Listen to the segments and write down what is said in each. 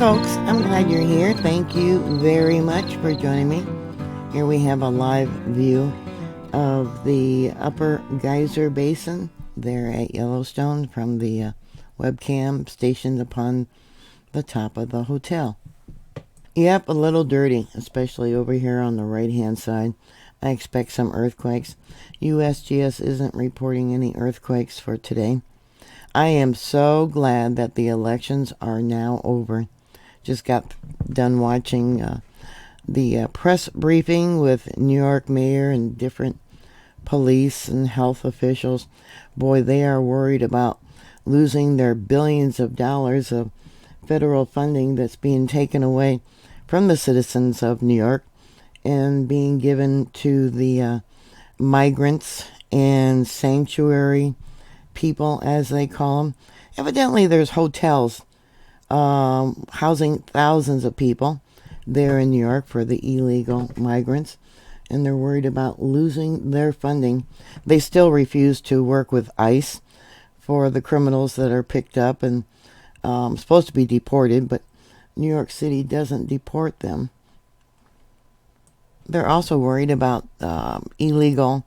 folks, I'm glad you're here. Thank you very much for joining me. Here we have a live view of the upper geyser basin there at Yellowstone from the webcam stationed upon the top of the hotel. Yep, a little dirty, especially over here on the right hand side. I expect some earthquakes. USGS isn't reporting any earthquakes for today. I am so glad that the elections are now over. Just got done watching the press briefing with New York mayor and different police and health officials. Boy, they are worried about losing their billions of dollars of federal funding that's being taken away from the citizens of New York and being given to the migrants and sanctuary people, as they call them. Evidently, there's hotels housing thousands of people there in New York for the illegal migrants, and they're worried about losing their funding. They still refuse to work with ICE for the criminals that are picked up and supposed to be deported, but New York City doesn't deport them. They're also worried about illegal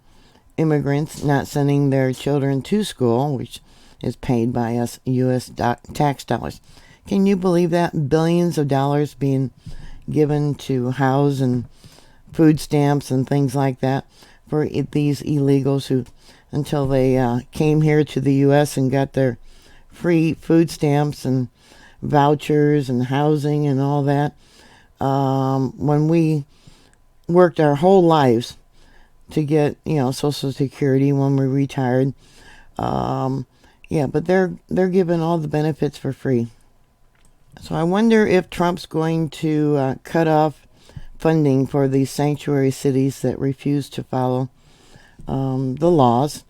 immigrants not sending their children to school, which is paid by us U.S. tax dollars. Can you believe that? Billions of dollars being given to house and food stamps and things like that for these illegals who, until they came here to the U.S. and got their free food stamps and vouchers and housing and all that. When we worked our whole lives to get, Social Security when we retired. But they're given all the benefits for free. So I wonder if Trump's going to cut off funding for these sanctuary cities that refuse to follow the laws.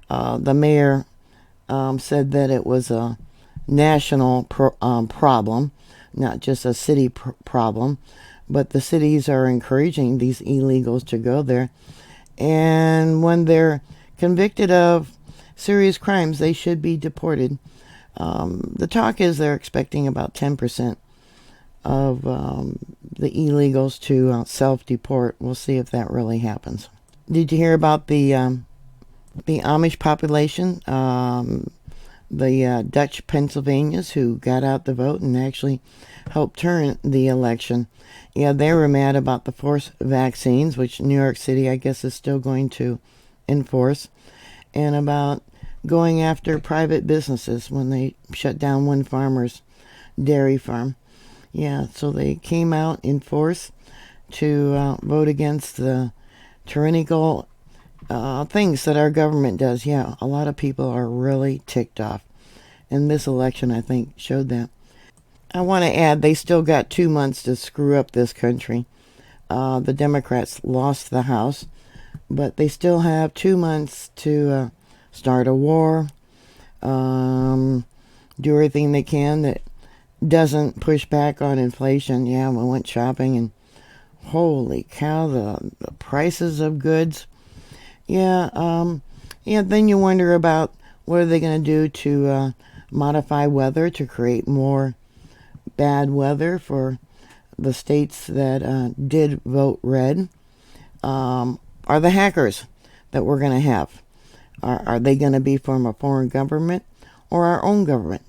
The mayor said that it was a national problem, not just a city problem, but the cities are encouraging these illegals to go there. And when they're convicted of serious crimes, they should be deported. The talk is they're expecting about 10% of the illegals to self-deport. We'll see if that really happens. Did you hear about the Amish population, the Dutch Pennsylvanians who got out the vote and actually helped turn the election? Yeah, they were mad about the forced vaccines, which New York City, I guess, is still going to enforce, and about going after private businesses when they shut down one farmer's dairy farm. Yeah, so they came out in force to vote against the tyrannical things that our government does. Yeah, a lot of people are really ticked off. And this election, I think, showed that. I want to add, they still got 2 months to screw up this country. The Democrats lost the House, but they still have 2 months to start a war, do everything they can that doesn't push back on inflation. Yeah, we went shopping and holy cow, the prices of goods. Then you wonder about what are they going to do to modify weather to create more bad weather for the states that did vote red. Are the hackers that we're going to have, are they going to be from a foreign government or our own government?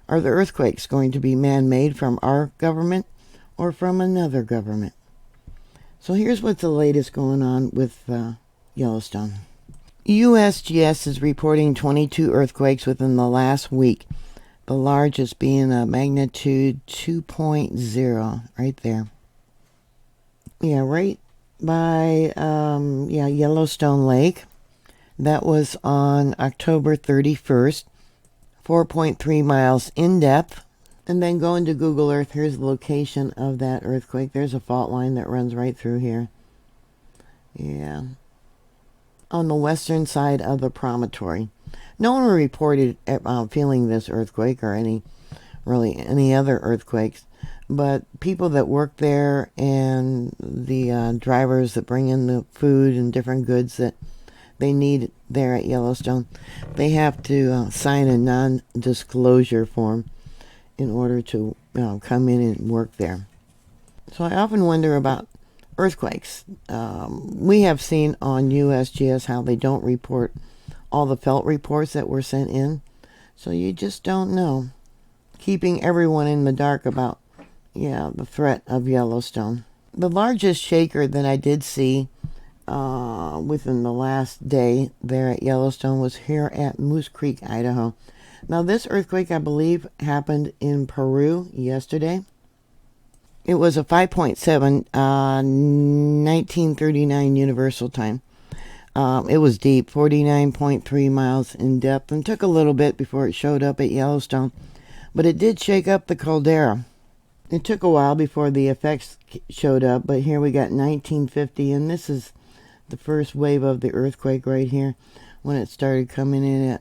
Are the earthquakes going to be man-made from our government or from another government? So here's what's the latest going on with Yellowstone. USGS is reporting 22 earthquakes within the last week, the largest being a magnitude 2.0 right there. Yeah, right by Yellowstone Lake. That was on October 31st, 4.3 miles in depth. And then go into Google Earth. Here's the location of that earthquake. There's a fault line that runs right through here. Yeah. On the western side of the promontory. No one reported feeling this earthquake or any other earthquakes. But people that work there and the drivers that bring in the food and different goods that they need there at Yellowstone, they have to sign a non-disclosure form in order to come in and work there. So I often wonder about earthquakes. We have seen on USGS how they don't report all the felt reports that were sent in. So you just don't know. Keeping everyone in the dark about, the threat of Yellowstone. The largest shaker that I did see within the last day there at Yellowstone was here at Moose Creek, Idaho. Now this earthquake, I believe, happened in Peru yesterday. It was a 5.7, 1939 Universal Time. It was deep, 49.3 miles in depth, and took a little bit before it showed up at Yellowstone. But it did shake up the caldera. It took a while before the effects showed up, but here we got 1950, and this is the first wave of the earthquake right here when it started coming in at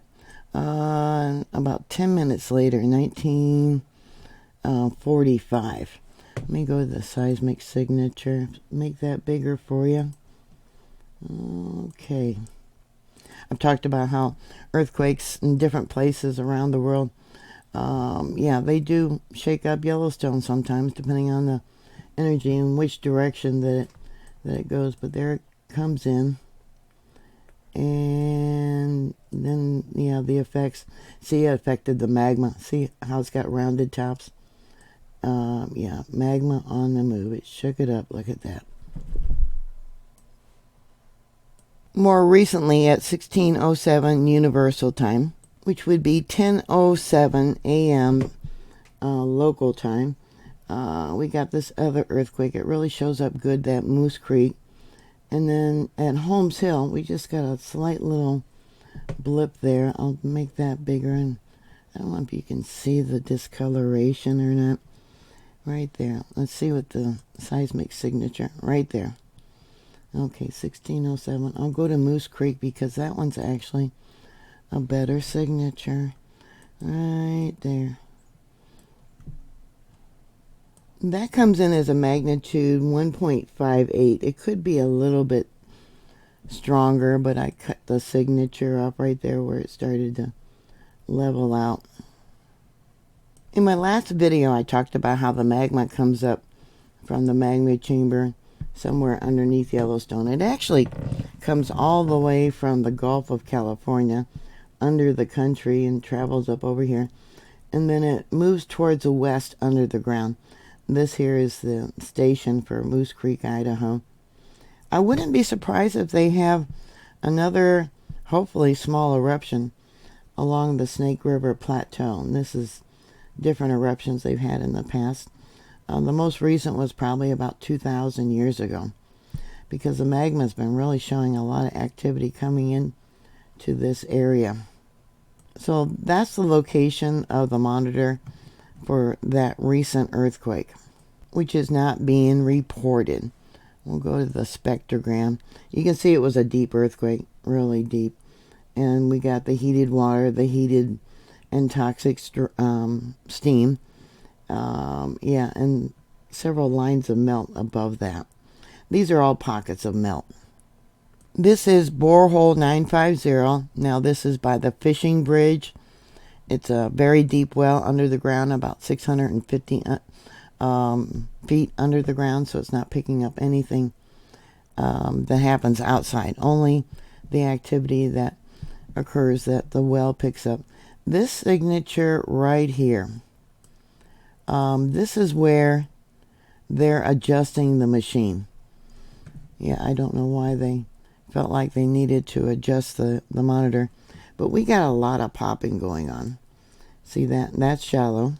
about 10 minutes later, 1945. Let me go to the seismic signature, make that bigger for you. Okay. I've talked about how earthquakes in different places around the world, they do shake up Yellowstone sometimes, depending on the energy and which direction that it goes. But there it comes in. And then, the effects. See, it affected the magma. See how it's got rounded tops? Magma on the move. It shook it up. Look at that. More recently at 16:07 Universal Time, which would be 10:07 a.m. Local time, we got this other earthquake. It really shows up good, that Moose Creek. And then at Holmes Hill, we just got a slight little blip there. I'll make that bigger, and I don't know if you can see the discoloration or not. Right there. Let's see what the seismic signature, right there. Okay, 16:07. I'll go to Moose Creek because that one's actually a better signature. Right there. That comes in as a magnitude 1.58. It could be a little bit stronger, but I cut the signature up right there where it started to level out. In my last video, I talked about how the magma comes up from the magma chamber somewhere underneath Yellowstone. It actually comes all the way from the Gulf of California under the country and travels up over here. And then it moves towards the west under the ground. This here is the station for Moose Creek, Idaho. I wouldn't be surprised if they have another, hopefully small eruption along the Snake River Plateau. And this is different eruptions they've had in the past. The most recent was probably about 2,000 years ago, because the magma has been really showing a lot of activity coming in to this area. So that's the location of the monitor for that recent earthquake, which is not being reported. We'll go to the spectrogram. You can see it was a deep earthquake, really deep. And we got the heated water, the heated and toxic steam. And several lines of melt above that. These are all pockets of melt. This is borehole 950. Now this is by the fishing bridge. It's a very deep well under the ground, about 650 feet under the ground, so it's not picking up anything that happens outside. Only the activity that occurs that the well picks up. This signature right here, this is where they're adjusting the machine. I don't know why they felt like they needed to adjust the monitor, but we got a lot of popping going on. See that? That's shallow.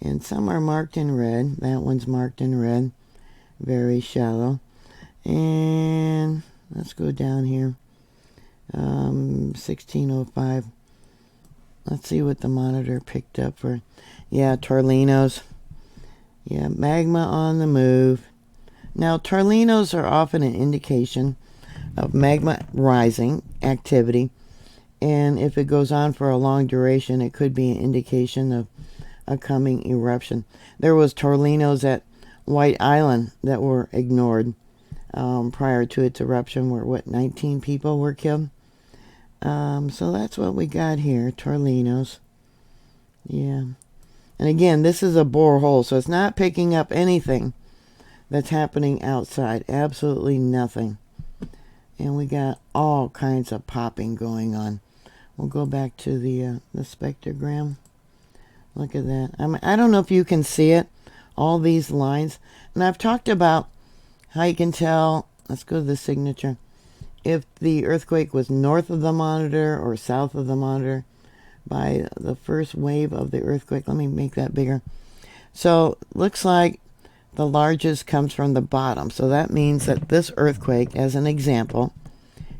And some are marked in red. That one's marked in red. Very shallow. And let's go down here. 1605. Let's see what the monitor picked up for. Torlinos. Magma on the move. Now, torlinos are often an indication of magma rising activity. And if it goes on for a long duration, it could be an indication of a coming eruption. There was torlinos at White Island that were ignored prior to its eruption, where 19 people were killed. So that's what we got here, torlinos. And And again, this is a borehole, so it's not picking up anything that's happening outside. Absolutely nothing. And we got all kinds of popping going on. We'll go back to the spectrogram. Look at that. I don't know if you can see it, all these lines. And I've talked about how you can tell, let's go to the signature, if the earthquake was north of the monitor or south of the monitor by the first wave of the earthquake. Let me make that bigger. So looks like the largest comes from the bottom. So that means that this earthquake, as an example,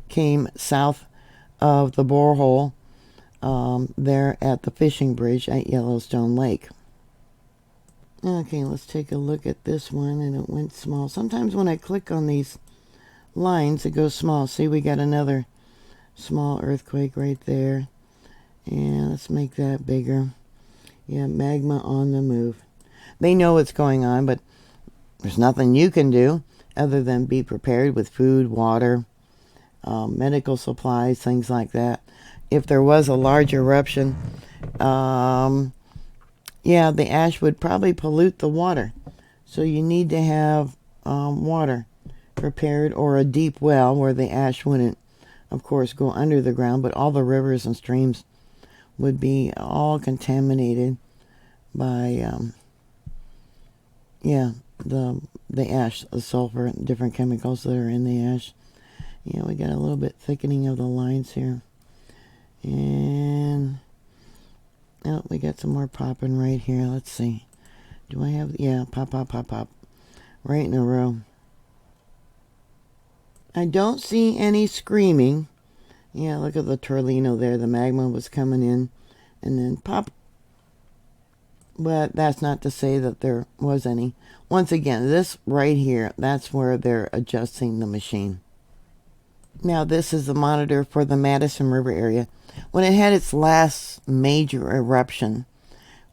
came south of the borehole there at the fishing bridge at Yellowstone Lake. Okay, let's take a look at this one, and it went small. Sometimes when I click on these lines, it goes small. See, we got another small earthquake right there. And let's make that bigger. Yeah, magma on the move. They know what's going on, but there's nothing you can do other than be prepared with food, water, medical supplies, things like that. If there was a large eruption, yeah, the ash would probably pollute the water. So you need to have water prepared, or a deep well where the ash wouldn't, of course, go under the ground, but all the rivers and streams would be all contaminated by, yeah, the ash, the sulfur, and different chemicals that are in the ash. Yeah, we got a little bit thickening of the lines here. And oh, we got some more popping right here. Let's see. Do I have, yeah, pop, pop, pop, pop. Right in a row. I don't see any screaming. Yeah, look at the tornado there. The magma was coming in and then pop. But that's not to say that there was any. Once again, this right here, that's where they're adjusting the machine. Now, this is the monitor for the Madison River area. When it had its last major eruption,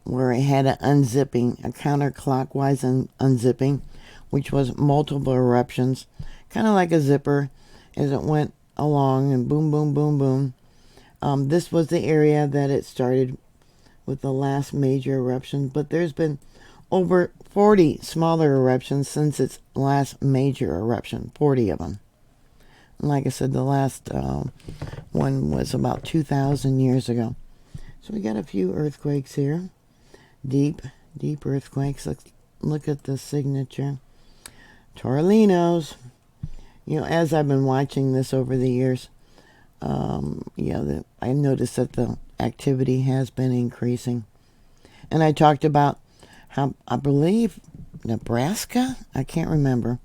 where it had an unzipping, a counterclockwise unzipping, which was multiple eruptions, kind of like a zipper as it went along and boom, boom, boom, boom. This was the area that it started with the last major eruption, but there's been over 40 smaller eruptions since its last major eruption, 40 of them. And like I said, the last one was about 2,000 years ago. So we got a few earthquakes here. Deep earthquakes. Let's look at the signature. Torlinos. You know, as I've been watching this over the years, I noticed that the activity has been increasing. And I talked about how, I believe, Nebraska? I can't remember.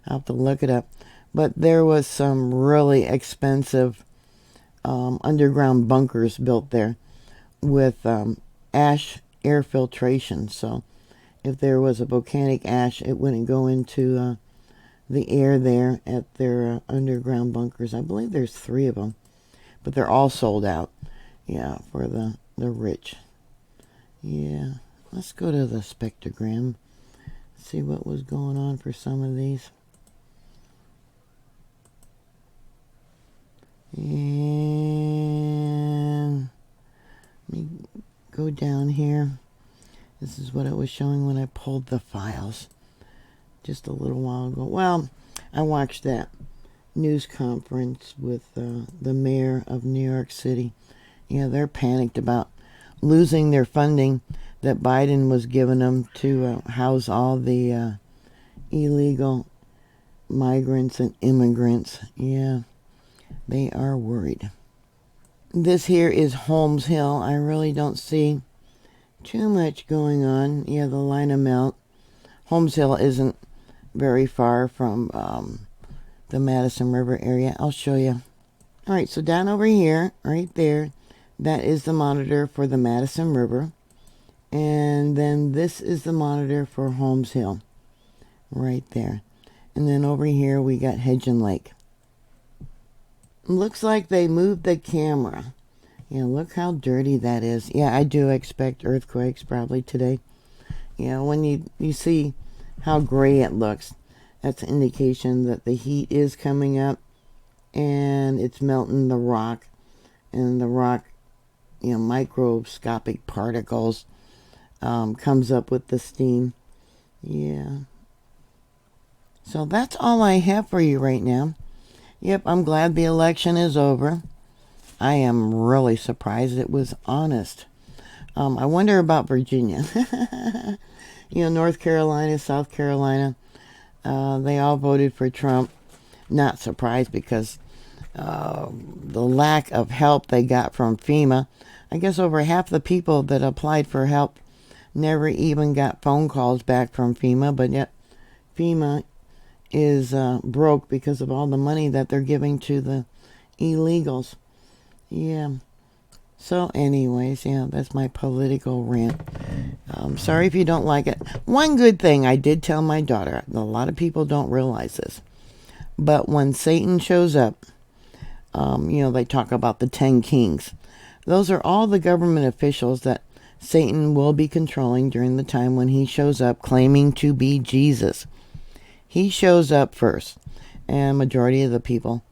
I'll have to look it up. But there was some really expensive underground bunkers built there with ash air filtration. So if there was a volcanic ash, it wouldn't go into the air there at their underground bunkers. I believe there's 3 of them, but they're all sold out. Yeah, for the rich. Yeah, let's go to the spectrogram. See what was going on for some of these. And let me go down here. This is what it was showing when I pulled the files just a little while ago. Well, I watched that news conference with the mayor of New York City. Yeah, they're panicked about losing their funding that Biden was giving them to house all the illegal migrants and immigrants. Yeah, they are worried. This here is Holmes Hill. I really don't see too much going on. Yeah, the line of melt. Holmes Hill isn't very far from the Madison River area. I'll show you. All right, so down over here, right there, that is the monitor for the Madison River. And then this is the monitor for Holmes Hill, right there. And then over here we got Hedgen Lake. Looks like they moved the camera. Yeah, look how dirty that is. Yeah, I do expect earthquakes probably today. Yeah, when you see how gray it looks, that's an indication that the heat is coming up and it's melting the rock. And the rock, you know, microscopic particles comes up with the steam. Yeah. So that's all I have for you right now. Yep, I'm glad the election is over. I am really surprised it was honest. I wonder about Virginia. North Carolina, South Carolina, they all voted for Trump. Not surprised because the lack of help they got from FEMA. I guess over half the people that applied for help never even got phone calls back from FEMA, but yet FEMA is broke because of all the money that they're giving to the illegals. Yeah. So anyways, yeah, that's my political rant. Sorry if you don't like it. One good thing I did tell my daughter, a lot of people don't realize this, but when Satan shows up, they talk about the 10 kings. Those are all the government officials that Satan will be controlling during the time when he shows up claiming to be Jesus. He shows up first, and majority of the people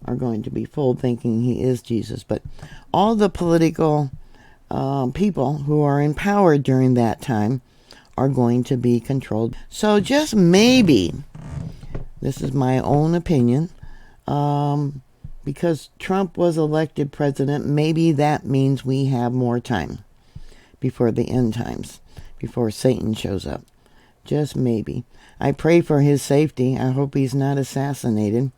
are going to be fooled thinking he is Jesus. But all the political people who are in power during that time are going to be controlled. So just maybe, this is my own opinion, because Trump was elected president, maybe that means we have more time before the end times, before Satan shows up. Just maybe. I pray for his safety. I hope he's not assassinated.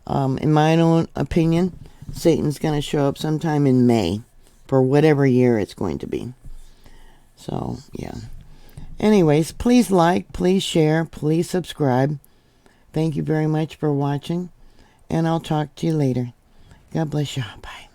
In my own opinion, Satan's going to show up sometime in May for whatever year it's going to be. So, yeah. Anyways, please like, please share, please subscribe. Thank you very much for watching, and I'll talk to you later. God bless you. Bye.